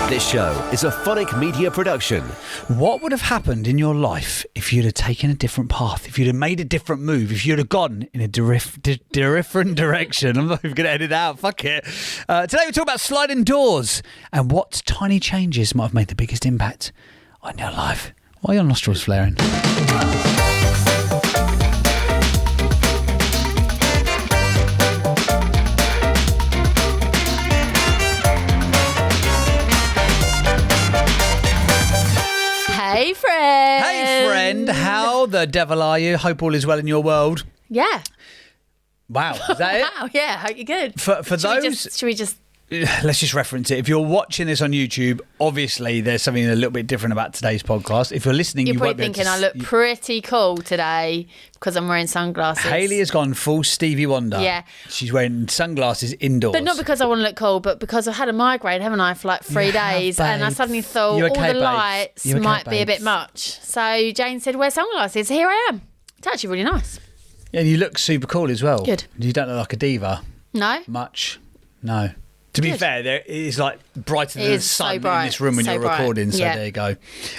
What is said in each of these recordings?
This show is a Phonic Media production. What would have happened in your life if you'd have taken a different path, if you'd have made a different move, if you'd have gone in a different direction? I'm not even going to edit it out. Fuck it. Today we're talking about sliding doors and what tiny changes might have made the biggest impact on your life. Why are your nostrils flaring? Hey, friend. Hey, friend. How the devil are you? Hope all is well in your world. Yeah. Wow. Is that it? Wow. Yeah. Hope you're good. For those... Should we just... Let's just reference it. If you're watching this on YouTube, obviously there's something a little bit different about today's podcast. If you're listening, You're you probably won't be able thinking to I look pretty cool today because I'm wearing sunglasses. Hayley has gone full Stevie Wonder. Yeah. She's wearing sunglasses indoors. But not because I want to look cool, but because I've had a migraine, haven't I, for like 3 days. And I suddenly thought all the lights might be a bit much. So Jane said, wear sunglasses. Here I am. It's actually really nice. Yeah, and you look super cool as well. Good. You don't look like a diva. No? Much. No. To be fair, there is like brighter than the sun in this room when you're recording, so there you go.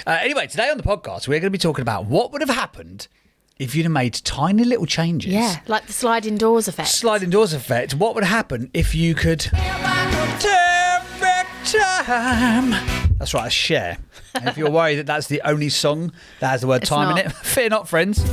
Anyway, today on the podcast, we're going to be talking about what would have happened if you'd have made tiny little changes. Yeah, like the sliding doors effect. Sliding doors effect. What would happen if you could... Turn back time. That's right, a share. And if you're worried that that's the only song that has the word time in it, fear not, friends.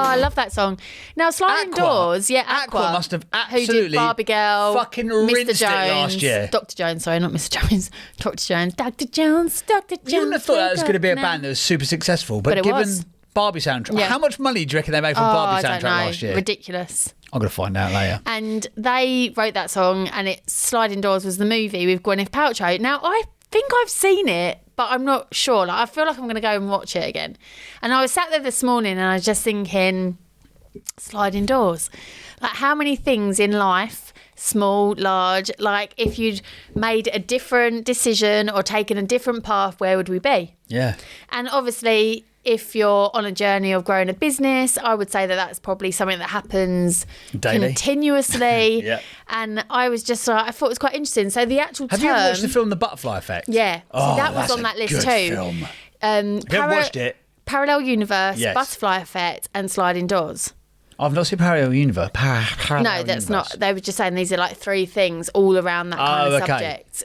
I love that song. Now, sliding doors, Aqua must have absolutely who did Barbie Girl, fucking Mr. rinsed Jones, it last year. Dr. Jones, sorry, not Mr. Jones. Dr. Jones, Dr. Jones, Dr. Jones. You wouldn't have thought that was going to be a band that was super successful, but given was. Barbie soundtrack, how much money do you reckon they made from Barbie soundtrack last year? Ridiculous. I'm going to find out later. And they wrote that song, and Sliding Doors was the movie with Gwyneth Paltrow. Now, I think I've seen it, but I'm not sure. Like, I feel like I'm going to go and watch it again. And I was sat there this morning, and I was just thinking... sliding doors, like how many things in life, small, large, like if you'd made a different decision or taken a different path, where would we be? Yeah. And obviously if you're on a journey of growing a business, I would say that that's probably something that happens daily, continuously. Yeah. And I was just like, I thought it was quite interesting. So the actual Have you ever watched the film The Butterfly Effect? Yeah. Oh, so that was on that list good too. Film. Have you ever watched it? Parallel Universe, Butterfly Effect and Sliding Doors. I've not seen Parallel Universe. No, that's not. They were just saying these are like 3 things all around that kind of subject.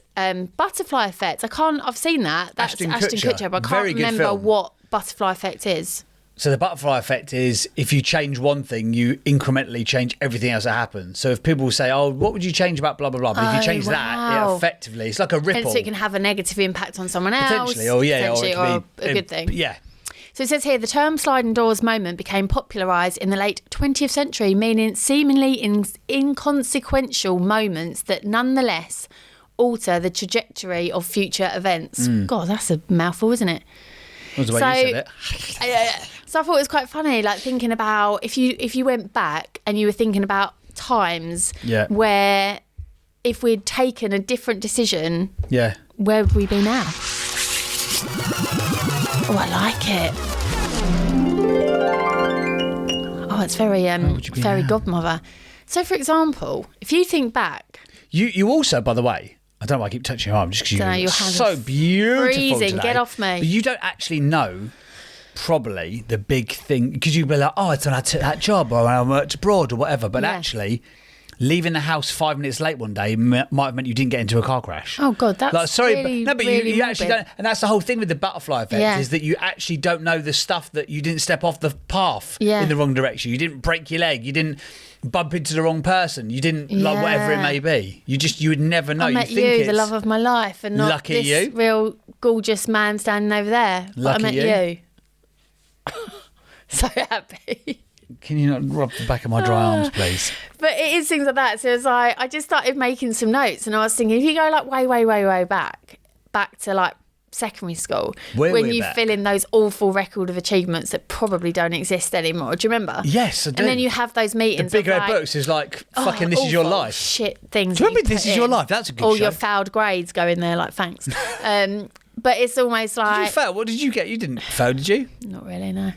Butterfly Effect. I've seen that. That's Ashton Kutcher. But I can't remember what Butterfly Effect is. So the Butterfly Effect is if you change one thing, you incrementally change everything else that happens. So if people say, "Oh, what would you change about blah blah blah?" But if you change that, it effectively it's like a ripple. And so it can have a negative impact on someone else. Potentially, or a good thing. Yeah. So it says here, the term sliding doors moment became popularised in the late 20th century, meaning seemingly inconsequential moments that nonetheless alter the trajectory of future events. God, that's a mouthful, isn't it? That was the way you said it. So I thought it was quite funny, like thinking about if you went back and you were thinking about times where if we'd taken a different decision, where would we be now? Oh, I like it. Oh, it's very godmother. So, for example, if you think back... You also, by the way, I don't know why I keep touching your arm, just because you're so beautiful freezing. Today. Get off me. But you don't actually know, probably, the big thing, because you'd be like, oh, I thought I took that job, or I worked abroad, or whatever, but actually... leaving the house 5 minutes late one day might have meant you didn't get into a car crash. Oh God, that's really, but really you actually don't, and that's the whole thing with the butterfly effect is that you actually don't know the stuff that you didn't step off the path in the wrong direction. You didn't break your leg. You didn't bump into the wrong person. You didn't like whatever it may be. You would never know. I met you, the love of my life, and not this real gorgeous man standing over there. But I met you. So happy. Can you not rub the back of my dry arms, please? But it is things like that. So it's like, I just started making some notes and I was thinking, if you go like way back to like secondary school, when you fill in those awful record of achievements that probably don't exist anymore. Do you remember? Yes, I do. And then you have those meetings. The Big Red Books is like, fucking this is your life. Shit things. Do you remember This Is Your Life? That's a good show. All your failed grades go in there like, thanks. But it's almost like... Did you fail? What did you get? You didn't fail, did you? Not really, no.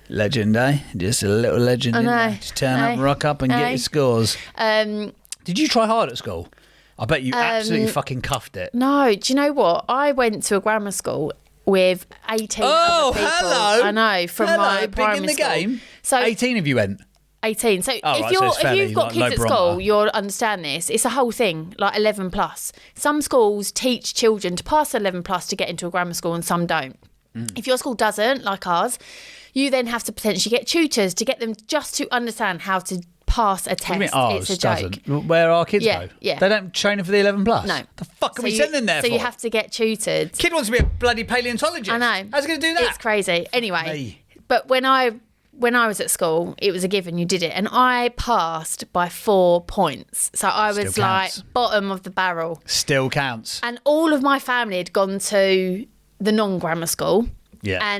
Legend, eh? Just a little legend. I know. Just turn up, rock up and get your scores. Did you try hard at school? I bet you absolutely fucking cuffed it. No, do you know what? I went to a grammar school with 18 other people. Hello. I know, from my big primary in the school. game. So 18 of you went. 18. So Oh, if right, so it's fairly, you've got like, kids low at barometer. school, you'll understand this. It's a whole thing, like 11 plus. Some schools teach children to pass 11 plus to get into a grammar school and some don't. If your school doesn't, like ours, you then have to potentially get tutors to get them just to understand how to pass a test. What do you mean ours it's a joke. doesn't? Where our kids Yeah, go? yeah. They don't train for the 11 plus? No. The fuck are So we sending there so for? you have to get tutored. Kid wants to be a bloody paleontologist. I know. How's he going to do that? It's crazy. Anyway, Me. but when I was at school, it was a given. You did it, and I passed by 4 points. So I was Still like counts. bottom of the barrel. Still counts. And all of my family had gone to the non-grammar school. Yeah.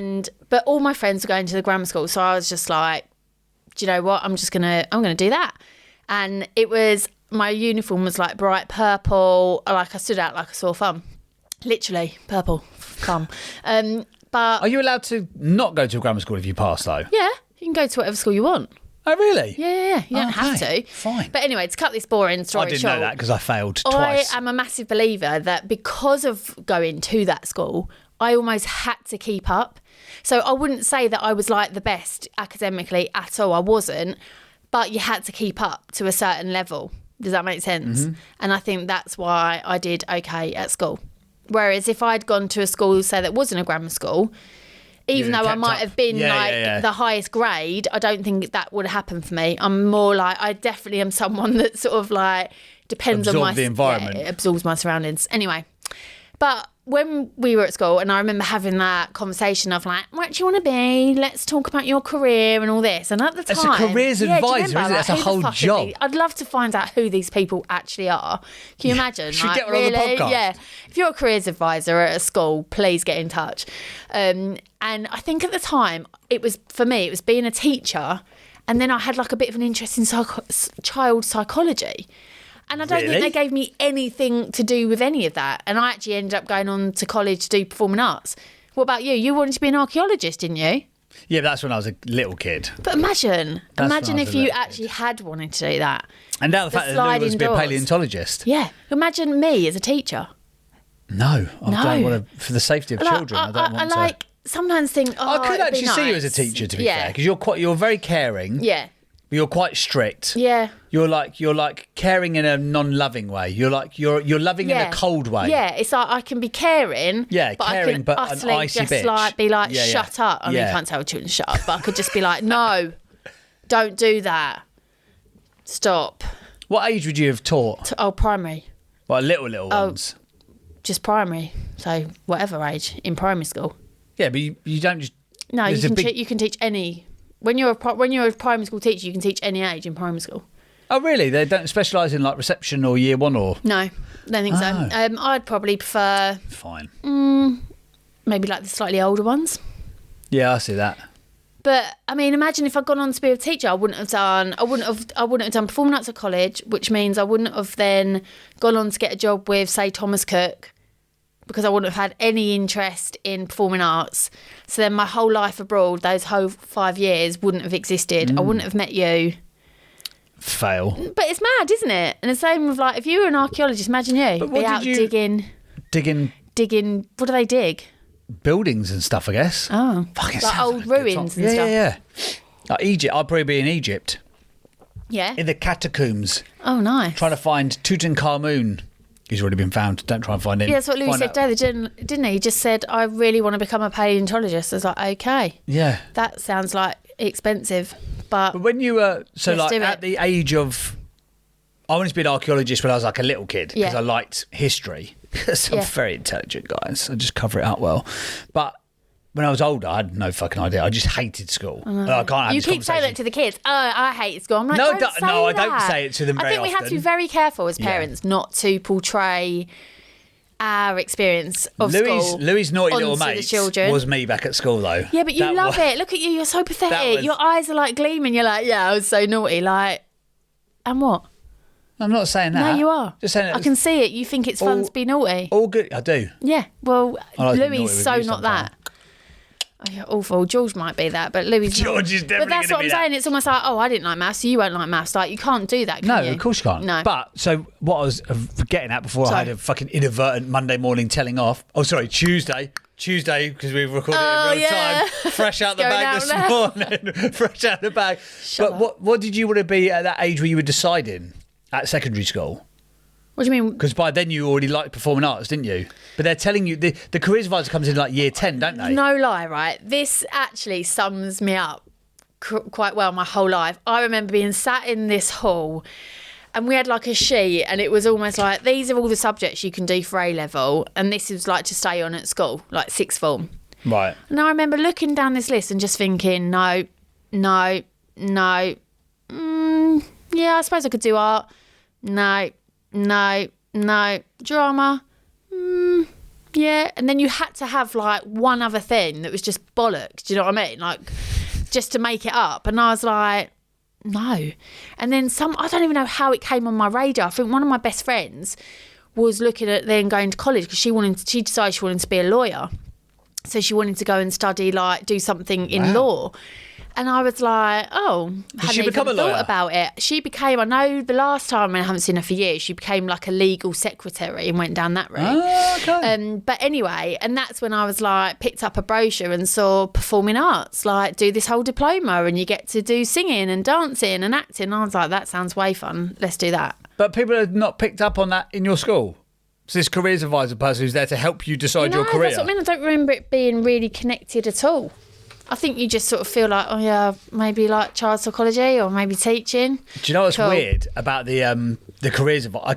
But all my friends were going to the grammar school, so I was just like, do you know what? I'm gonna do that. And it was, my uniform was like bright purple. Like I stood out like a sore thumb, literally purple thumb. But Are you allowed to not go to a grammar school if you pass though? yeah, you can go to whatever school you want. Oh really? Yeah. You don't have Okay, to. fine. But anyway, to cut this boring story I didn't short, know that because I failed I twice. am a massive believer that because of going to that school, I almost had to keep up. So I wouldn't say that I was like the best academically at all. I wasn't, but you had to keep up to a certain level. Does that make sense? Mm-hmm. And I think that's why I did okay at school. Whereas if I'd gone to a school, say, that wasn't a grammar school, even You'd though I kept might up. have been Yeah. the highest grade, I don't think that would happen for me. I'm more like, I definitely am someone that sort of like depends on Absorb my the environment. Yeah, it absorbs my surroundings. Anyway, but when we were at school, and I remember having that conversation of like, what do you want to be? Let's talk about your career and all this. And at the It's a time, careers do you advisor, remember, isn't it? That's a who the whole fuck are job. these- I'd love to find out who these people actually are. Can you imagine? Should we Like, get one on the really? podcast? Yeah. If you're a careers advisor at a school, please get in touch. And I think at the time, it was being a teacher, and then I had like a bit of an interest in child psychology. And I don't think Really? they gave me anything to do with any of that. And I actually ended up going on to college to do performing arts. What about you? You wanted to be an archaeologist, didn't you? Yeah, but that's when I was a little kid. But imagine when I if was a you little kid. actually had wanted to do that. And now the fact that Lou wants to be a sliding doors. paleontologist. Yeah. Imagine me as a teacher. No, I No. don't want to. For the safety of children, I don't want to. like sometimes think, oh, I could it'd be actually see you as a nice. teacher, to be Yeah. fair, because you're very caring. Yeah. But you're quite strict. Yeah. You're like caring in a non-loving way. You're loving in a cold way. Yeah, it's like I can be caring. Yeah, but caring, I can but an utterly icy just bitch. like be like, Yeah, yeah. shut up. I mean, Yeah. you can't tell children to shut up, but I could just be like, no, don't do that. Stop. What age would you have taught? Oh, primary. Well, little ones. Just primary. So whatever age in primary school. Yeah, but you don't just. No, there's a big- you can teach any. When you're a primary school teacher, you can teach any age in primary school. Oh, really? They don't specialise in like reception or year one or. No, don't think so. Oh. I'd probably prefer Fine. maybe like the slightly older ones. Yeah, I see that. But I mean, imagine if I'd gone on to be a teacher, I wouldn't have done performing arts at college, which means I wouldn't have then gone on to get a job with, say, Thomas Cook, because I wouldn't have had any interest in performing arts. So then my whole life abroad, those whole 5 years, wouldn't have existed. I wouldn't have met you. Fail. But it's mad, isn't it? And the same with like, if you were an archaeologist, imagine you But what be out did you- digging. What do they dig? Buildings and stuff, I guess. Oh, Fucking like sounds old like a good ruins time. and stuff. Yeah. Like Egypt. I'd probably be in Egypt. Yeah. In the catacombs. Oh, nice. Trying to find Tutankhamun. He's already been found. Don't try and find him. Yeah, that's what Louis Find said out. today, didn't he? He just said, I really want to become a paleontologist. I was like, okay, Yeah. that sounds like expensive, but But when you were, so Let's like do it. at the age of, I wanted to be an archaeologist when I was like a little kid because Yeah. I liked history. Because I'm Yeah. very intelligent, guys. I just cover it up well. But when I was older, I had no fucking idea. I just hated school. I can't have you this keep saying conversation. that to the kids. Oh, I hate school. I'm like, No, don't don't- say no, I that. don't say it to them I very think we have to be often. very careful as Yeah. parents not to portray our experience of school. Louis' naughty little onto the mate children. was me back at school, though. Yeah, but you That love wa- it. Look at you. You're so pathetic. was- Your eyes are like gleaming. You're like, yeah, I was so naughty. Like, and what? I'm not saying that. No, you are. Just saying I can see it. You think it's fun all- to be naughty. all good. I do. Yeah. Well, I like to be Louis naughty is with so you not that. Oh, you're awful. George might be that, but Louis. George is definitely. But that's what I'm saying. It's almost like, I didn't like maths, so you won't like maths. Like, you can't do that. Can you? Of course you can't. No. But so what I was getting at before, I had a fucking inadvertent Monday morning telling off. Oh, sorry, Tuesday, because we've recorded it in real time. Fresh out the bag this morning. Fresh out the bag. But what did you want to be at that age where you were deciding at secondary school? What do you mean? Because by then you already liked performing arts, didn't you? But they're telling you, the careers advisor comes in like year 10, don't they? No lie, right? This actually sums me up quite well my whole life. I remember being sat in this hall and we had like a sheet and it was almost like, these are all the subjects you can do for A-level, and this is like to stay on at school, like sixth form. Right. And I remember looking down this list and just thinking, no. Yeah, I suppose I could do art. No. Drama. Yeah. And then you had to have like one other thing that was just bollocks. Do you know what I mean? Like, just to make it up. And I was like, no. And then I don't even know how it came on my radar. I think one of my best friends was looking at then going to college because she decided she wanted to be a lawyer. So she wanted to go and study, like, do something in law. And I was like, hadn't even thought about it. She became, I know the last time, I haven't seen her for years, she became like a legal secretary and went down that route. Oh, okay. But anyway, and that's when I was like, picked up a brochure and saw performing arts, like do this whole diploma and you get to do singing and dancing and acting. And I was like, that sounds way fun. Let's do that. But people have not picked up on that in your school? So this careers advisor person who's there to help you decide your career? That's what I mean. I don't remember it being really connected at all. I think you just sort of feel like, maybe like child psychology or maybe teaching. Do you know what's weird about the careers of? I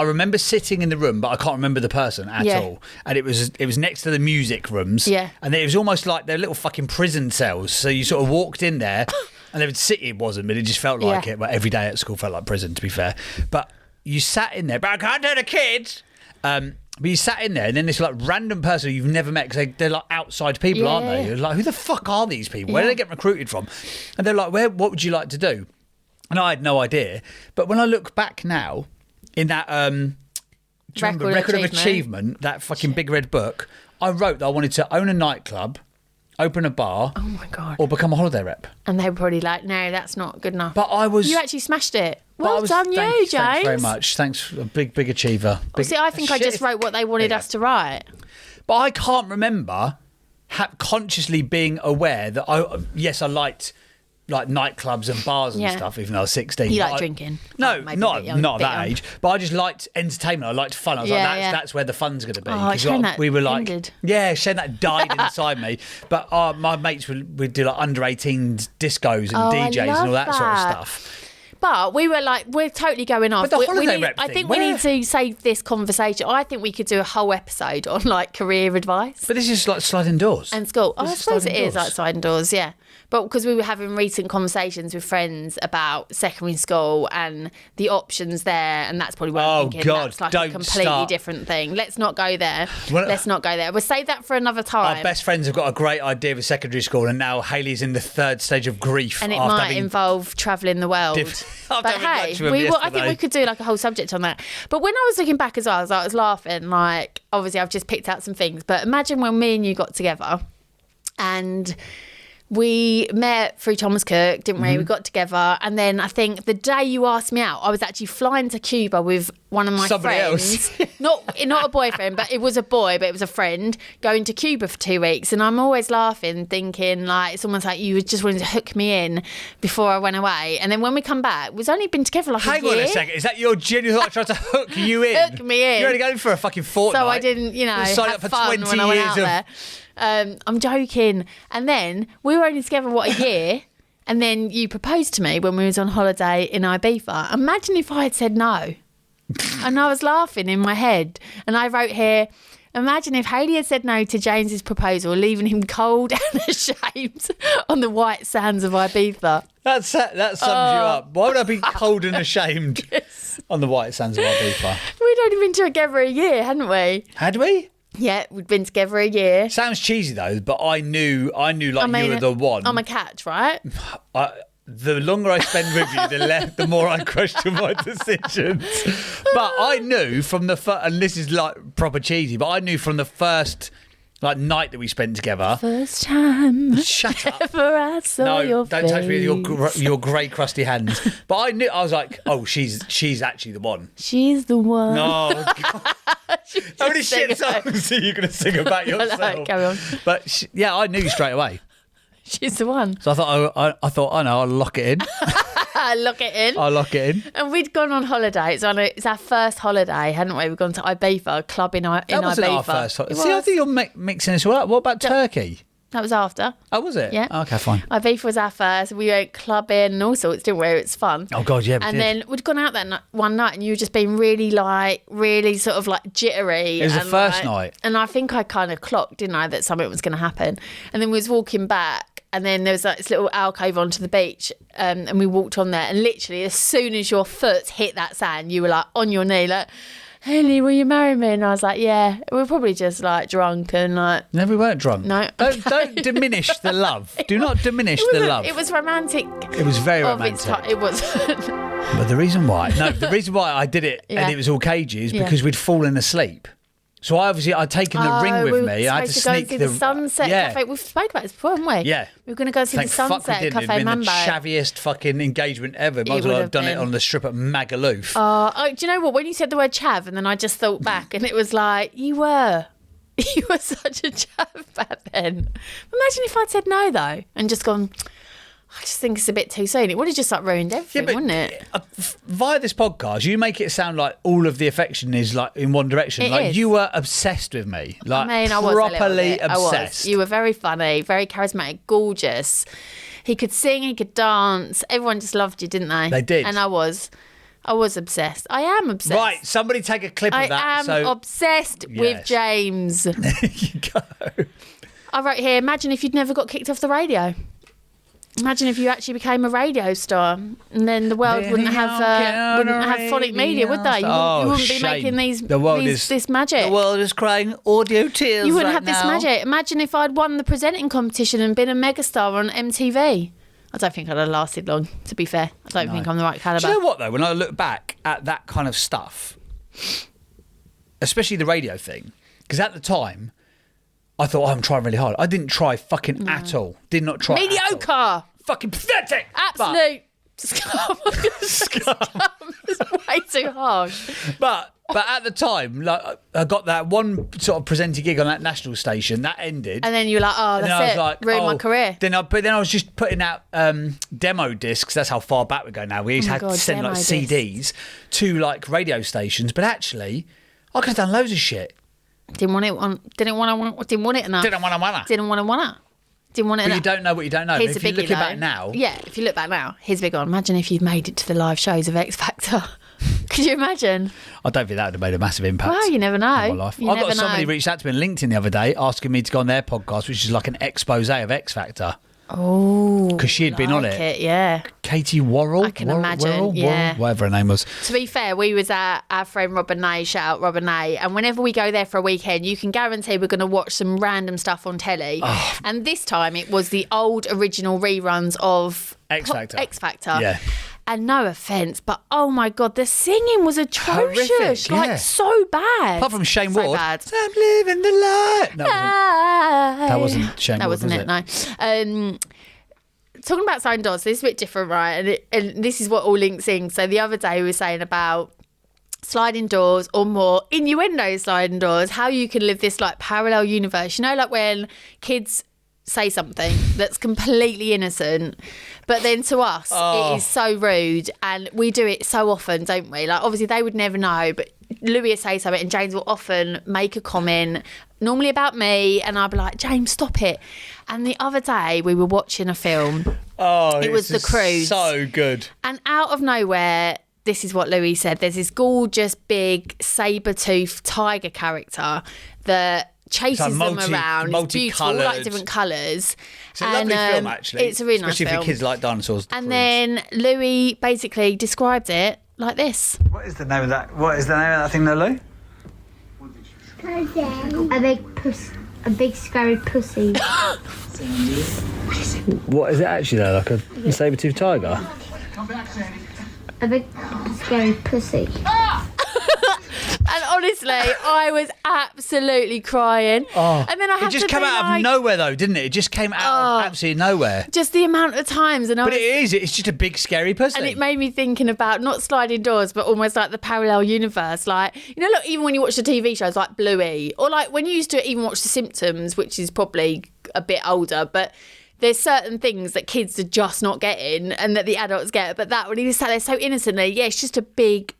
remember sitting in the room, but I can't remember the person at all. And it was next to the music rooms. Yeah. And it was almost like they're little fucking prison cells. So you sort of walked in there, and they would sit. It wasn't, but it just felt like it. But every day at school felt like prison, to be fair. But you sat in there, but I can't do the kids. But you sat in there, and then this like random person you've never met, because they're like outside people, aren't they? You're like, who the fuck are these people? Where do they get recruited from? And they're like, what would you like to do? And I had no idea. But when I look back now, in that record of achievement, that fucking big red book, I wrote that I wanted to own a nightclub, open a bar, oh my God, or become a holiday rep. And they were probably like, no, that's not good enough. But you actually smashed it. Well done, James. Thanks very much. Thanks, a big achiever. I think I just wrote what they wanted us to write. But I can't remember consciously being aware that I liked like nightclubs and bars and stuff, even though I was 16. You like drinking? No, not at that age. But I just liked entertainment. I liked fun. I was like, that's where the fun's going to be. We were like, Shane, that died inside me. But my mates would do like under 18 discos and DJs and all that sort of stuff. But we were like, we're totally going off. But the holiday rep I think we need to save this conversation. I think we could do a whole episode on like career advice. But this is like sliding doors. And school. I suppose it is like sliding doors, yeah. But because we were having recent conversations with friends about secondary school and the options there, and that's probably what I'm thinking. That's like a completely different thing. Let's not go there. Let's not go there. We'll save that for another time. Our best friends have got a great idea of secondary school, and now Hayley's in the third stage of grief. And it might involve travelling the world. But hey, I think we could do like a whole subject on that. But when I was looking back as well, I was laughing. Like, obviously, I've just picked out some things. But imagine when me and you got together and we met through Thomas Cook, didn't we? We got together, and then I think the day you asked me out, I was actually flying to Cuba with one of my friends. Not a boyfriend, but it was a boy, but it was a friend, going to Cuba for 2 weeks. And I'm always laughing, thinking like it's almost like you just wanted to hook me in before I went away. And then when we come back, we've only been together like a year. Hang on a second, is that your genuine thought trying to hook you in? Hook me in. You're only going for a fucking fortnight. So I didn't, sign have up for fun 20 when I went years out there. I'm joking. And then we were only together, a year? And then you proposed to me when we was on holiday in Ibiza. Imagine if I had said no. And I was laughing in my head. And I wrote here, imagine if Hayley had said no to James's proposal, leaving him cold and ashamed on the white sands of Ibiza. That sums you up. Why would I be cold and ashamed on the white sands of Ibiza? We'd only been together a year, hadn't we? Had we? Yeah, we'd been together a year. Sounds cheesy though, but I knew like you were the one. I'm a catch, right? The longer I spend with you, the more I question my decisions. But I knew from the first, and this is like proper cheesy, but I knew from the first like night that we spent together. First time Shut up. ever I saw your don't face. touch me with your grey crusty hands. But I knew, I was like, oh, she's actually the one. She's the one. No, God. How many shit songs are you going to sing about yourself? No, carry on. But yeah, I knew straight away. She's the one. So I thought, I know, I'll lock it in. Lock it in. I'll lock it in. And we'd gone on holiday. It's our first holiday, hadn't we? We've gone to Ibiza, a club in Ibiza. That wasn't our first holiday. See, I think you're mixing this all up. What about Turkey? That was after. Oh, was it? Yeah. Okay, fine. Ibiza was our first. We went clubbing and all sorts, didn't we? It's fun. Oh, God, yeah. And then we'd gone out that one night and you were just being really sort of like jittery. It was the first night. And I think I kind of clocked, didn't I, that something was going to happen. And then we was walking back and then there was like this little alcove onto the beach and we walked on there. And literally as soon as your foot hit that sand, you were like on your knee, like, Hayley, will you marry me? And I was like, yeah. We were probably just like drunk and like... No, we weren't drunk. No. Don't diminish the love. Do not diminish the love. It was romantic. It was very romantic. It was. But the reason why I did it and it was all cagey is because we'd fallen asleep. So I'd taken the ring with me. I had to sneak the Sunset Cafe. We've spoken about this before, haven't we? Yeah. We were going to go see the Sunset Cafe It'd been Mambo. the shavviest fucking engagement ever. Might as well have done it on the strip at Magaluf. Do you know what? When you said the word chav, and then I just thought back, and it was like, you were such a chav back then. Imagine if I'd said no though, and just gone. I just think it's a bit too soon. It would have just like ruined everything, wouldn't it? Via this podcast, you make it sound like all of the affection is like in one direction. You were obsessed with me. Like, I mean, I was properly obsessed. You were very funny, very charismatic, gorgeous. He could sing, he could dance. Everyone just loved you, didn't they? They did. And I was obsessed. I am obsessed. Right, somebody take a clip of that. I am obsessed with James. There you go. I wrote here, imagine if you'd never got kicked off the radio. Imagine if you actually became a radio star, and then the world wouldn't have phonic media, would they? You wouldn't be making this magic. The world is crying audio tears. You wouldn't have this magic. Imagine if I'd won the presenting competition and been a megastar on MTV. I don't think I'd have lasted long, to be fair. I don't think I'm the right calibre. Do you know what, though? When I look back at that kind of stuff, especially the radio thing, because at the time, I thought, I'm trying really hard. I didn't try fucking at all. Did not try mediocre. At all. Fucking pathetic. Absolute scum. It's way too harsh. But at the time, like I got that one sort of presenting gig on that national station. That ended. And then you were like, oh, that's it. Like, ruined my career. Then I was just putting out demo discs. That's how far back we go now. We used to send like CDs to like radio stations. But actually, I could have done loads of shit. Didn't want it enough. Didn't want to But you don't know what you don't know. If you look back now. Yeah, if you look back now, here's a big one. Imagine if you'd made it to the live shows of X Factor. Could you imagine? I don't think that would have made a massive impact. Well, you never know. On my life. I got somebody reached out to me on LinkedIn the other day asking me to go on their podcast, which is like an expose of X Factor. Oh, because she had been on it. Yeah, Katie Worrell. I can imagine. Yeah, whatever her name was. To be fair, we was at our friend Robin Nay. Shout out Robin Nay. And whenever we go there for a weekend, you can guarantee we're going to watch some random stuff on telly. Oh. And this time it was the old original reruns of X Factor. Yeah. And no offence, but oh my God, the singing was atrocious. Horrific, like so bad. Apart from Shane so Ward. Bad. I'm living the life. That wasn't Shane Ward, wasn't it? No. Talking about sliding doors, this is a bit different, right? And this is what all links in. So the other day we were saying about sliding doors, or more innuendo sliding doors, how you can live this like parallel universe. You know, like when kids say something that's completely innocent, but then to us it is so rude, and we do it so often, don't we? Like obviously they would never know, but Louis will say something and James will often make a comment, normally about me, and I'll be like, James, stop it. And the other day we were watching a film. It was The Cruise. So good. And out of nowhere, this is what Louis said, there's this gorgeous big saber-toothed tiger character that chases them around. It's beautiful, all like different colours. It's a lovely film, actually. It's a really nice film. Especially if your kids like dinosaurs. And then Louis basically described it like this. What is the name of that? What is the name of that thing, though, Lou? A big scary pussy. What is it actually, though? Like a saber-toothed tiger? A big scary pussy. And honestly, I was absolutely crying. And then I had It just to came be out like, of nowhere, though, didn't it? It just came out of absolutely nowhere. just the amount of times. And But it is. It's just a big, scary pussy. And it made me thinking about not sliding doors, but almost like the parallel universe. Like, you know, look, even when you watch the TV shows like Bluey, or like when you used to even watch The Simpsons, which is probably a bit older, but there's certain things that kids are just not getting and that the adults get. But that, when he was sat there so innocently, yeah, it's just a big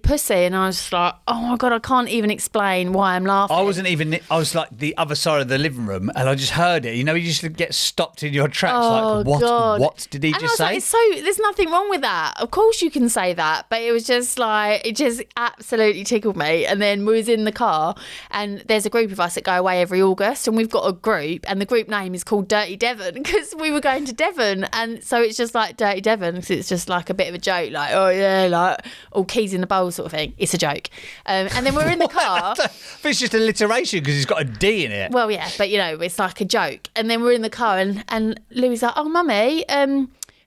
pussy. And I was just like, oh my God, I can't even explain why I'm laughing. I was like the other side of the living room and I just heard it. You know, you just get stopped in your tracks like, what? God. What did he and just I was say? like, there's nothing wrong with that. Of course you can say that. But it was just like, it just absolutely tickled me. And then we was in the car and there's a group of us that go away every August and we've got a group and the group name is called Dirty Devon because we were going to Devon. And so it's just like Dirty Devon because it's just like a bit of a joke, like, oh yeah, like all keys in the bowl sort of thing. It's a joke. And then we're in the car. It's just alliteration because it's got a D in it. Well, yeah, but you know, it's like a joke. And then we're in the car and Louis like, oh, mummy,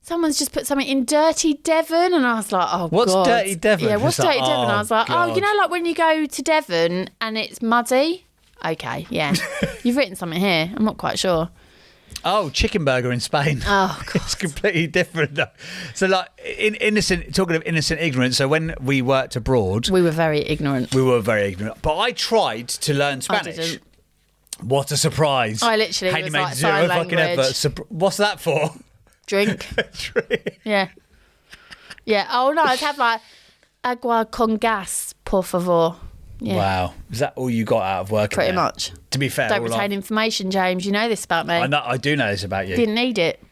someone's just put something in Dirty Devon. And I was like, oh, What's God. Dirty Devon? Yeah, what's It's Dirty like, Devon? I was like, God. oh, you know, like when you go to Devon and it's muddy? Okay, yeah. You've written something here. I'm not quite sure. Oh, chicken burger in Spain. Oh, God. It's completely different though. So like talking of innocent ignorance, so when we worked abroad, We were very ignorant. we were very ignorant. But I tried to learn Spanish. didn't. What a surprise. I literally Hayley was made like zero sign fucking language. effort. What's that for? Drink. Yeah. Yeah. Oh, no, I'd have like agua con gas, por favor. Yeah. Wow. Is that all you got out of working Pretty there? much. To be fair, Don't all retain information, James. You know this about me. I do know this about you. Didn't need it.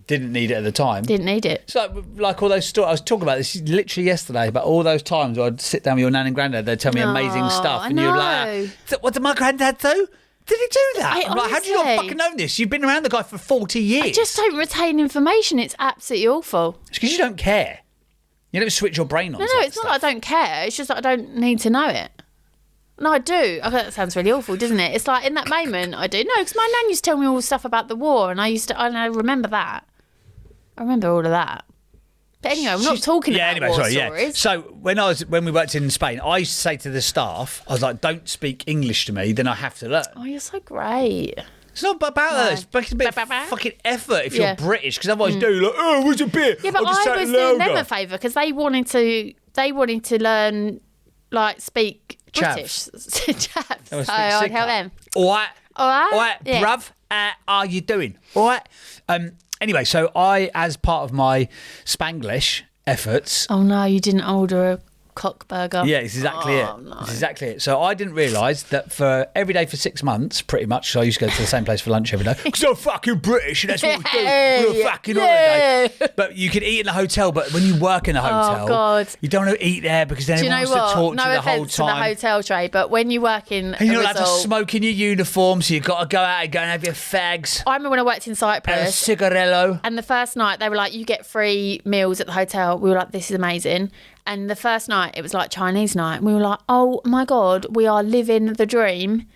Didn't need it at the time. Didn't need it. It's like all those stories. I was talking about this literally yesterday, about all those times where I'd sit down with your nan and granddad, they'd tell me amazing stuff. I And you're know. like, what did my granddad do? Did he do that? I'm like, how do you not honestly- fucking know this? You've been around the guy for 40 years. I just don't retain information. It's absolutely awful. It's because you don't care. You don't switch your brain on. No, it's not that I don't care. It's just that I don't need to know it. No, I do. I bet that sounds really awful, doesn't it? It's like in that moment, I do. No, because my nan used to tell me all the stuff about the war, and I remember that. I remember all of that. But anyway, I'm not talking about war stories. Yeah. So when we worked in Spain, I used to say to the staff, I was like, don't speak English to me, then I have to learn. Oh, you're so great. It's not about that. It's a bit of fucking effort if you're British, because otherwise you're like, oh, what's a bit? Yeah, but I was doing them a favour because they wanted to learn, like, speak British. Chaps. So I'd help them. All right. All right. Yeah. Bruv, how are you doing? All right. Anyway, so I, as part of my Spanglish efforts. Oh no, you didn't order a cock burger. Yeah, it's exactly it. No. It's exactly it. So I didn't realise that for every day for 6 months, pretty much, so I used to go to the same place for lunch every day. Because I'm fucking British and that's what we do. We're a fucking holiday. But you can eat in the hotel, but when you work in a hotel, God. you don't want to eat there because then Do you everyone know wants to what? talk to No you the whole offence to the time. hotel trade, but when you work in And you're a not allowed to resort, smoke in your uniform, so you've got to go out and go and have your fags I remember when I worked in and a Cyprus. cigarello. And the first night, they were like, you get free meals at the hotel. We were like, this is amazing. And the first night, it was like Chinese night. And we were like, oh my God, we are living the dream.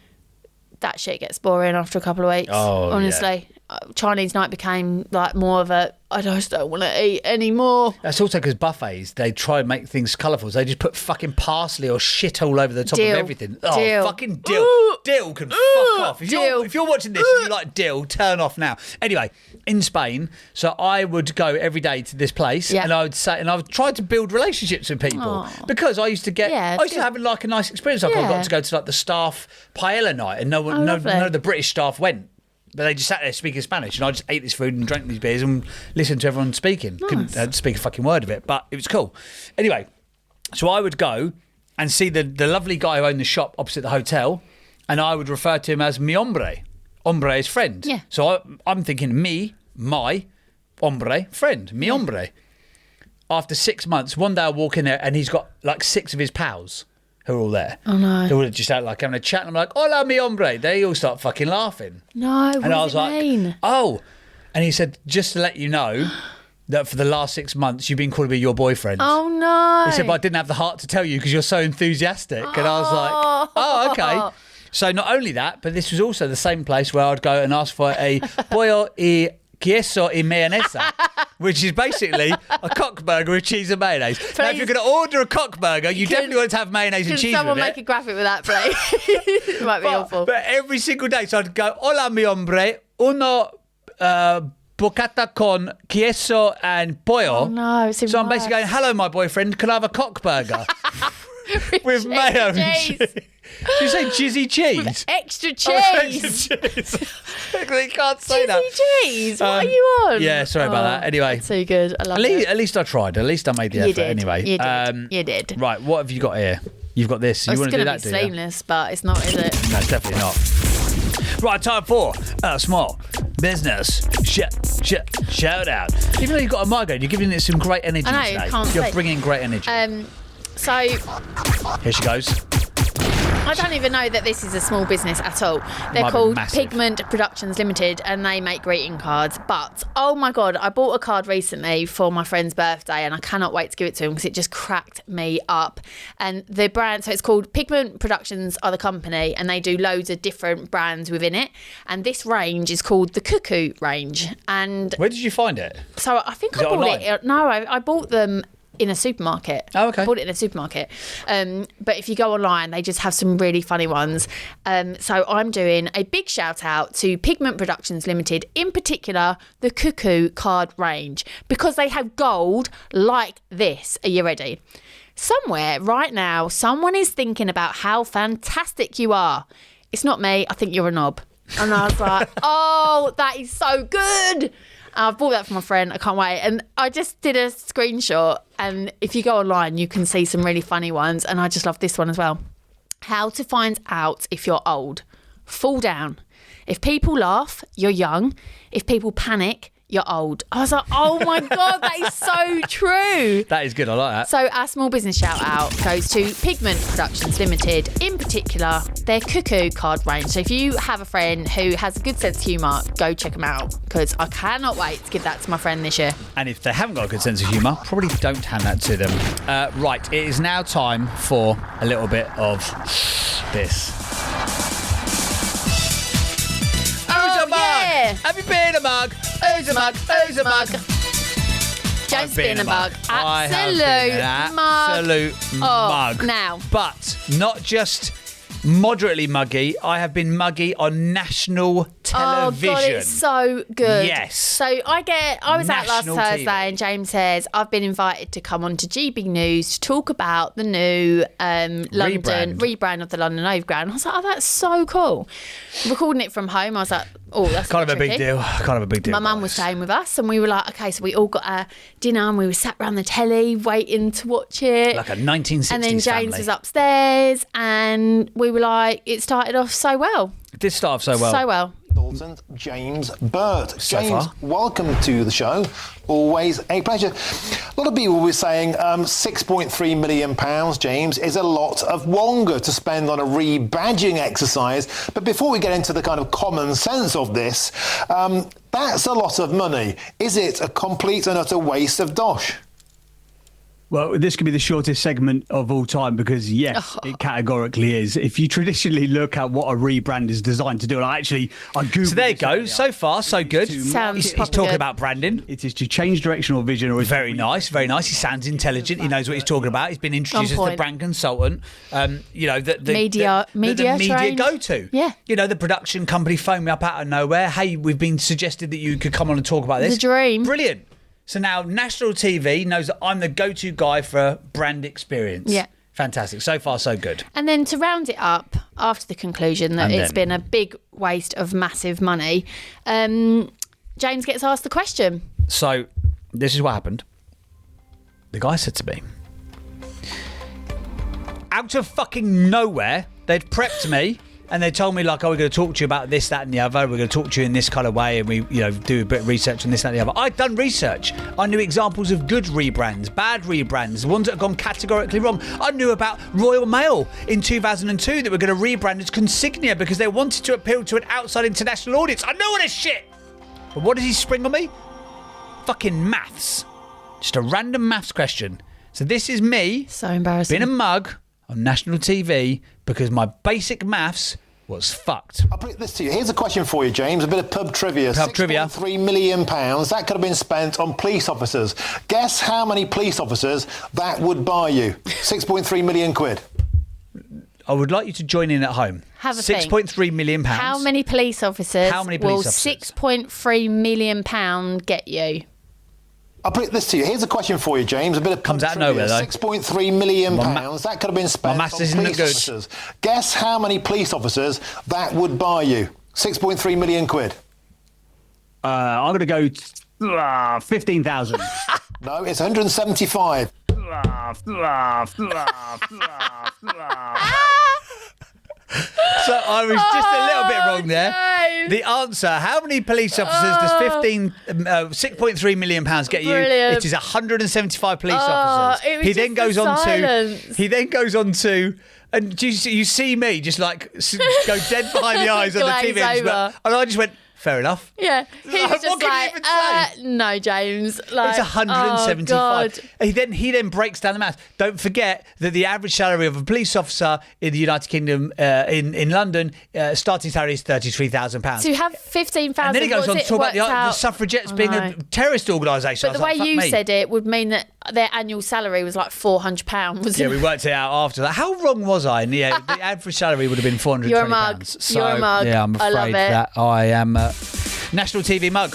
That shit gets boring after a couple of weeks. Oh, honestly. Chinese night became like more of a, I just don't want to eat anymore. That's also because buffets, they try and make things colourful. So they just put fucking parsley or shit all over the top Dill. of everything. Oh, Dill. fucking dill. Ooh. Dill can fuck off. Dill. If you're watching this and you like dill, turn off now. Anyway, in Spain, so I would go every day to this place Yeah. and I would say, and I would try to build relationships with people because I used to get, Yeah, I used to have like a nice experience. Like I Yeah. got to go to like the staff paella night and none lovely. of the British staff went. But they just sat there speaking Spanish, and I just ate this food and drank these beers and listened to everyone speaking. Couldn't speak a fucking word of it, but it was cool. Anyway, so I would go and see the lovely guy who owned the shop opposite the hotel, and I would refer to him as mi hombre. Hombre is friend. Yeah. So I'm thinking my hombre, friend, mi hombre. After 6 months, one day I walk in there and he's got like 6 of his pals who are all there. Oh no. They were just out like having a chat, and I'm like, hola mi hombre. They all start fucking laughing. No, what And I does was it like, mean? oh. And he said, just to let you know that for the last 6 months, you've been calling me your boyfriend. Oh no. He said, but I didn't have the heart to tell you because you're so enthusiastic. And I was like, oh, okay. So not only that, but this was also the same place where I'd go and ask for a pollo y queso y mayonesa. which is basically a cock burger with cheese and mayonnaise. Now, if you're going to order a cock burger, you definitely want to have mayonnaise and cheese with it. Can someone make a graphic with that, please? It might be awful. But every single day, so I'd go, hola mi hombre, uno bocata con queso and pollo. Oh, no, it's so I'm basically going, hello, my boyfriend, can I have a cock burger? With mayo and cheese. Did you say jizzy cheese? With extra cheese. Oh, extra cheese. You can't say that. Jizzy cheese. What are you on? Yeah, sorry about that. Anyway. That's so good. I love it. At least I tried. At least I made the effort anyway. You did. You did. Right, what have you got here? You've got this. You want to do that, do you? It's going to be seamless, but it's not, is it? No, it's definitely not. Right, time for a small business shout out. Even though you've got a mug on, you're giving it some great energy I know, today. can't You're say. bringing great energy. So Here she goes. I don't even know that this is a small business at all. They're Might be called massive. Pigment Productions Limited, and they make greeting cards. But, oh my God, I bought a card recently for my friend's birthday, and I cannot wait to give it to him because it just cracked me up. And the brand, so it's called Pigment Productions are the company, and they do loads of different brands within it. And this range is called the Cuckoo range. And Where did you find it? so I think Is I it bought online? it. No, I bought them in a supermarket. Oh, okay. I bought it in a supermarket. But if you go online, they just have some really funny ones. So I'm doing a big shout out to Pigment Productions Limited, in particular, the Cuckoo card range, because they have gold like this. Are you ready? Somewhere right now, someone is thinking about how fantastic you are. It's not me. I think you're a knob. And I was like, oh, that is so good. I've bought that for my friend. I can't wait. And I just did a screenshot. And if you go online, you can see some really funny ones. And I just love this one as well. How to find out if you're old. Fall down. If people laugh, you're young. If people panic, you're old. I was like, oh my God, that is so true. That is good. I like that. So our small business shout out goes to Pigment Productions Limited, in particular their Cuckoo card range. So if you have a friend who has a good sense of humour, go check them out, because I cannot wait to give that to my friend this year. And if they haven't got a good sense of humour, probably don't hand that to them. Right, it is now time for a little bit of this. Who's a mug? yeah. Have you been a mug? Who's a mug? Who's a mug? James I've been being a mug. I have Absolute been an absolute mug. Now. But not just moderately muggy. I have been muggy on national television. Oh God, it's so good. Yes. So I was out last National Thursday, TV. and James says I've been invited to come on to GB News to talk about the new London rebrand of the London Overground. I was like, oh, that's so cool. Recording it from home, I was like, oh, that's Kind of a tricky. big deal. Kind of a big deal. My mum was staying with us, and we were like, okay, so we all got our dinner, and we were sat around the telly waiting to watch it. Like a 1960s And then James family. was upstairs, and we were like, it started off so well. It did start off so well. So well. Dalton, James Burtt. So James, far. welcome to the show. Always a pleasure. A lot of people were saying £6.3 million, James, is a lot of wonga to spend on a rebadging exercise. But before we get into the kind of common sense of this, that's a lot of money. Is it a complete and utter waste of dosh? Well, this could be the shortest segment of all time because, yes, it categorically is. If you traditionally look at what a rebrand is designed to do, and I Googled So there you this go. earlier. So far, so good. Sounds He's proper talking good. about branding. It is to change directional vision. Or Very nice, very nice. He sounds intelligent. He knows what he's talking about. He's been introduced as the point. brand consultant. You know, the Media trained. go-to. Yeah. You know, the production company phoned me up out of nowhere. Hey, we've been suggested that you could come on and talk about this. The dream. Brilliant. So now national TV knows that I'm the go-to guy for a brand experience. Yeah. Fantastic. So far, so good. And then to round it up, after the conclusion that And it's then- been a big waste of massive money, James gets asked the question. So this is what happened. The guy said to me, out of fucking nowhere, they'd prepped me and they told me, like, oh, we're going to talk to you about this, that and the other. We're going to talk to you in this kind of way, and we, you know, do a bit of research on this, that and the other. I'd done research. I knew examples of good rebrands, bad rebrands, ones that have gone categorically wrong. I knew about Royal Mail in 2002 that were going to rebrand as Consignia because they wanted to appeal to an outside international audience. I know all this shit. But what does he spring on me? Fucking maths. Just a random maths question. So this is me So embarrassing. being a mug on national TV because my basic maths was fucked. I'll put this to you. Here's a question for you, James. A bit of pub trivia. Pub trivia. £6.3 million. That could have been spent on police officers. Guess how many police officers that would buy you? 6.3 million quid. I would like you to join in at home. Have a think. £6.3 million. How many police officers How many police will officers? £6.3 million get you? I'll put this to you. Here's a question for you, James. A bit of pub Comes out of trivia. nowhere, though. £6.3 million. That could have been spent on maths isn't police good. officers. Guess how many police officers that would buy you? 6.3 million quid. I'm going to go 15,000. No, it's 175. So I was just a little bit wrong there. James. The answer, how many police officers does £6.3 million get you? Brilliant. It is 175 police officers. it was just the silence. He then goes on to, and you see me just like go dead behind the eyes on the Glaze TV. over. And I just went, fair enough. Yeah, he was What just can you like, even say? no, James. Like, It's 175. Oh, God. He then breaks down the math. Don't forget that the average salary of a police officer in the United Kingdom, in London, starting salary is £33,000. To have 15,000. And then he goes on to talk about the out? suffragettes I being know. a terrorist organisation. But the way you said it would mean that their annual salary was like £400. Wasn't Yeah, it? we worked it out after that. How wrong was I? And yeah, the average salary would have been £420. You're a mug. So, You're a mug. Yeah, I'm I afraid love it. that I am national TV mug.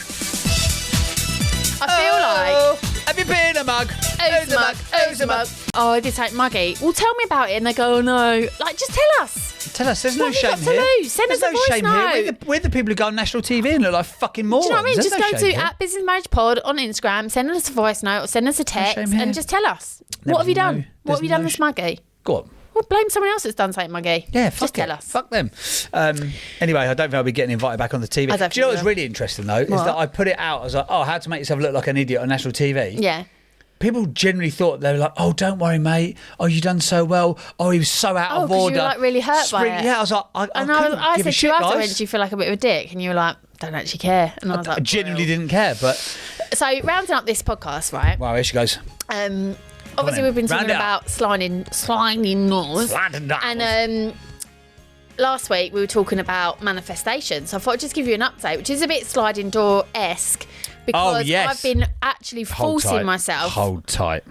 I feel like. Have you been a mug? Who's a mug? Who's a mug? Oh, I did take Muggy. Well, tell me about it. And they go, oh no. Like, just tell us. Tell us, there's no What have you shame got to here. lose? Send There's us a no voice shame note. here. We're the people who go on national TV and look like fucking morons. Do you know what I mean? There's Just no go shame to here. @businessmarriagepod on Instagram, send us a voice note or send us a text shame here. and just tell us. There What have you was done? no- What there's have you done no with Smuggy? Go on. Well, blame someone else that's done something muggy. Yeah, fuck Just tell it. us. Fuck them. Anyway, I don't think I'll be getting invited back on the TV. I don't Do you know think what's you will. really interesting, though? Is What? that I put it out. I was like, oh, how to make yourself look like an idiot on national TV. Yeah. People generally thought, they were like, oh, don't worry, mate. Oh, you done so well. Oh, he was so out Oh, of 'cause you order. were, like, really hurt by it. Yeah, I was like, I And couldn't I give a said to shit, you afterwards, guys. do you feel like a bit of a dick? And you were like, don't actually care. And I was like, I genuinely well. didn't care, but So, rounding up this podcast, right? wow, here she goes. Obviously, then. we've been Round talking it up. about sliding doors. Sliding doors. And last week, we were talking about manifestation. So, I thought I'd just give you an update, which is a bit sliding door-esque. Because yes. I've been actually forcing myself. Hold tight.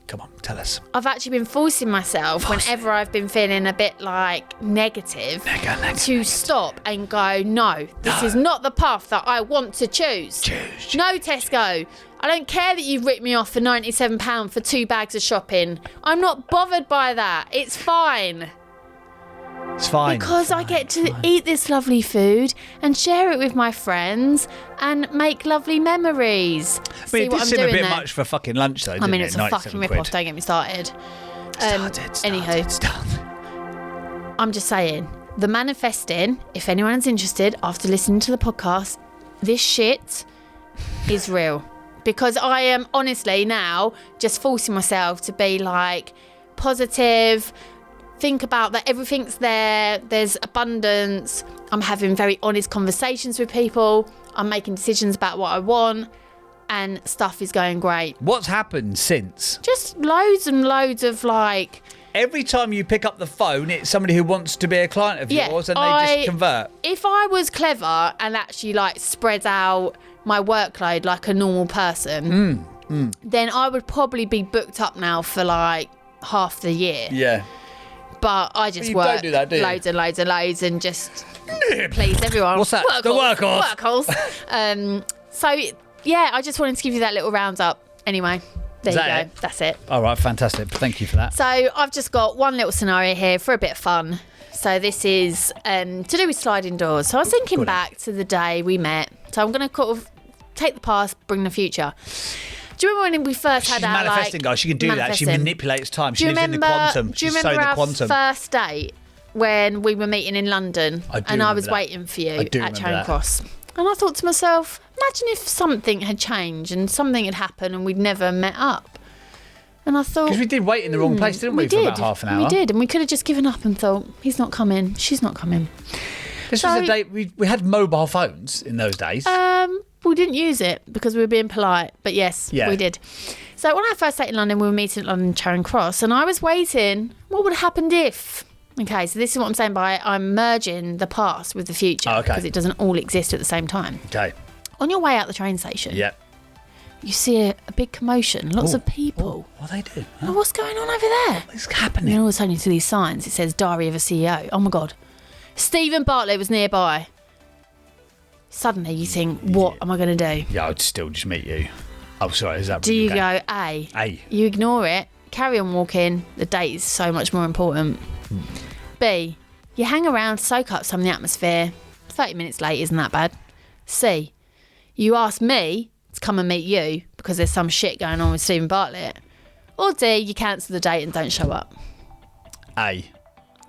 Come on, tell us. I've actually been forcing myself whenever I've been feeling a bit like negative to stop and go, no, this is not the path that I want to choose. No, Tesco, I don't care that you've ripped me off for £97 for 2 bags of shopping. I'm not bothered by that. It's fine. It's fine. Because I get to eat this lovely food and share it with my friends and make lovely memories. I mean, See it what did I'm seem a doing bit there? much for fucking lunch, though, I mean, didn't it's it? a 97 fucking quid. rip-off, don't get me started. I'm just saying, the manifesting, if anyone's interested after listening to the podcast, this shit is real. Because I am honestly now just forcing myself to be like positive, think about that everything's there, there's abundance, I'm having very honest conversations with people, I'm making decisions about what I want, and stuff is going great. What's happened since? Just loads and loads of like... Every time you pick up the phone, it's somebody who wants to be a client of Yeah, yours and they just convert. If I was clever and actually like spread out my workload like a normal person, then I would probably be booked up now for like half the year. Yeah. But I just you work don't do that, do you? loads and loads and loads and just please everyone. What's that? The workhorse. Workhorse. So yeah, I just wanted to give you that little round up. Anyway, there Is you that go. it? That's it. All right, fantastic. Thank you for that. So I've just got one little scenario here for a bit of fun. So this is to do with sliding doors. So I was thinking back to the day we met. So I'm going to kind of take the past, bring the future. Do you remember when we first had She's our manifesting, guys. She can do that. She manifesting. manipulates time. She Do you lives in the remember? quantum. Do you She's so remember in the our quantum. first date when we were meeting in London I do and I remember was that. waiting for you I do at remember Charing that. Cross? And I thought to myself, imagine if something had changed and something had happened and we'd never met up. And I thought... Because we did wait in the wrong place, didn't we, for about half an hour? We did, and we could have just given up and thought, he's not coming, she's not coming. This was a day... We had mobile phones in those days. We didn't use it because we were being polite, but yes, Yeah. we did. So when I first stayed in London, we were meeting at London Charing Cross, and I was waiting, what would have happened if? Okay, so this is what I'm saying by I'm merging the past with the future. Oh, okay. Because it doesn't all exist at the same time. Okay. On your way out the train station, Yeah. you see a big commotion, lots of people. What they do? Oh, what's going on over there? What's And happening? then all of a sudden you see these signs. It says Diary of a CEO. Oh my God. Stephen Bartlett was nearby. Suddenly you think, what am I going to do? Yeah, I'd still just meet you. Oh, sorry. Is that? Do you okay? go A? A. You ignore it, carry on walking. The date is so much more important. B. You hang around, soak up some of the atmosphere. 30 minutes late isn't that bad. C. You ask me to come and meet you because there's some shit going on with Stephen Bartlett. Or D. You cancel the date and don't show up. A.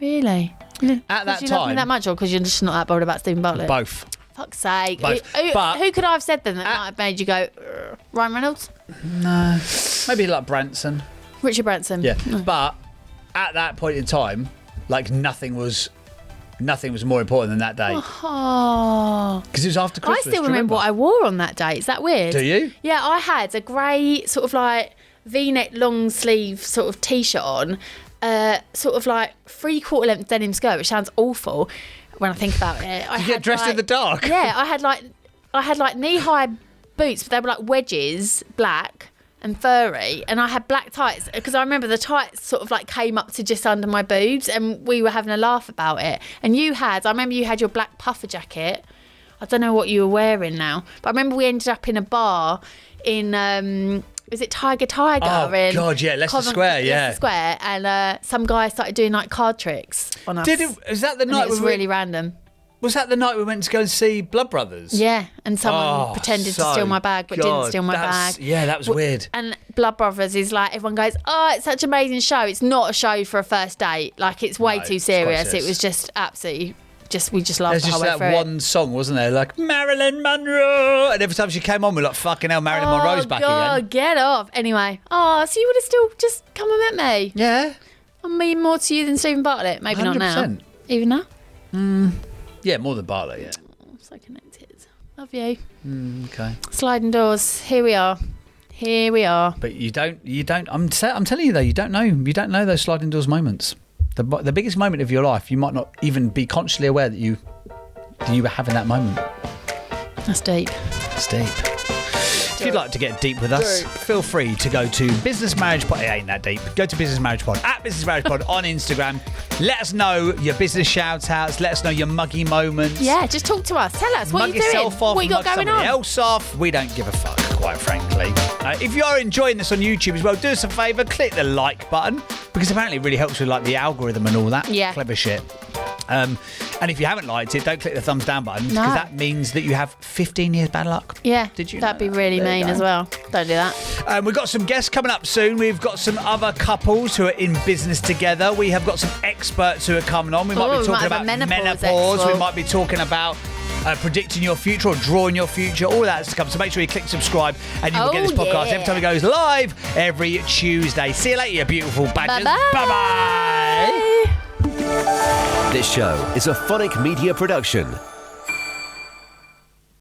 Really? At that Because you love me time- that much, or because you're just not that bothered about Stephen Bartlett? Both. Fuck's sake. Both. Who could I have said then that might have made you go, "Ugh." Ryan Reynolds? No. Maybe like Branson. Richard Branson? Yeah. No. But at that point in time, like nothing was more important than that day. Oh. Because it was after Christmas. I still do you remember what I wore on that day. Is that weird? Do you? Yeah, I had a grey sort of like V-neck long sleeve sort of t-shirt on, sort of like 3/4 length denim skirt, which sounds awful when I think about it. You get dressed in the dark. Yeah, I had like knee-high boots, but they were like wedges, black and furry, and I had black tights because I remember the tights sort of like came up to just under my boobs, and we were having a laugh about it. And I remember you had your black puffer jacket. I don't know what you were wearing now, but I remember we ended up in a bar in is it Tiger? Oh, in God, yeah, Leicester Square, yeah. Leicester Square, and some guy started doing like card tricks on us. Is that the And night it was we really random. Was that the night we went to go and see Blood Brothers? Yeah, and someone Oh, pretended to so steal my bag, but didn't God, steal my that's- bag. yeah, that was weird. And Blood Brothers is like, everyone goes, oh, it's such an amazing show. It's not a show for a first date. Like, it's way No, too it's quite serious. It serious. was just absolutely, we just laughed There's the just whole way that through one song, wasn't there? Like, Marilyn Monroe. And every time she came on, we're like, fucking hell, Marilyn Monroe's back God, again. get off. Anyway, so you would have still just come and met me. Yeah. I mean, more to you than Stephen Bartlett. Maybe not now. 100%. Even now? Yeah, more than Bartlett, yeah. I'm so connected. Love you. Okay. Sliding doors. Here we are. But you don't, I'm telling you though, you don't know those sliding doors moments. The biggest moment of your life, you might not even be consciously aware that you were having that moment. That's deep. It's deep. If you'd like to get deep with us, feel free to go to Business Marriage Pod. It ain't that deep. Go to Business Marriage Pod at Business Marriage Pod on Instagram. Let us know your business shout outs. Let us know your muggy moments. Yeah, just talk to us. Tell us what Mug you're doing. yourself off, What you got mug going somebody on. else off. We don't give a fuck, quite frankly. If you are enjoying this on YouTube as well, do us a favour, click the like button, because apparently it really helps with like the algorithm and all that Yeah. clever shit. And if you haven't liked it, don't click the thumbs down button, because No. that means that you have 15 years bad luck. Yeah, Did you that'd know be that? really There you mean go. as well. Don't do that. We've got some guests coming up soon. We've got some other couples who are in business together. We have got some experts who are coming on. We might Oh, be we talking might have about a menopause menopause. We expert. might be talking about predicting your future or drawing your future. All that's to come. So make sure you click subscribe and you will get this podcast every time it goes live every Tuesday. See you later, you beautiful badgers. Bye-bye. Bye-bye. This show is a Phonic Media production.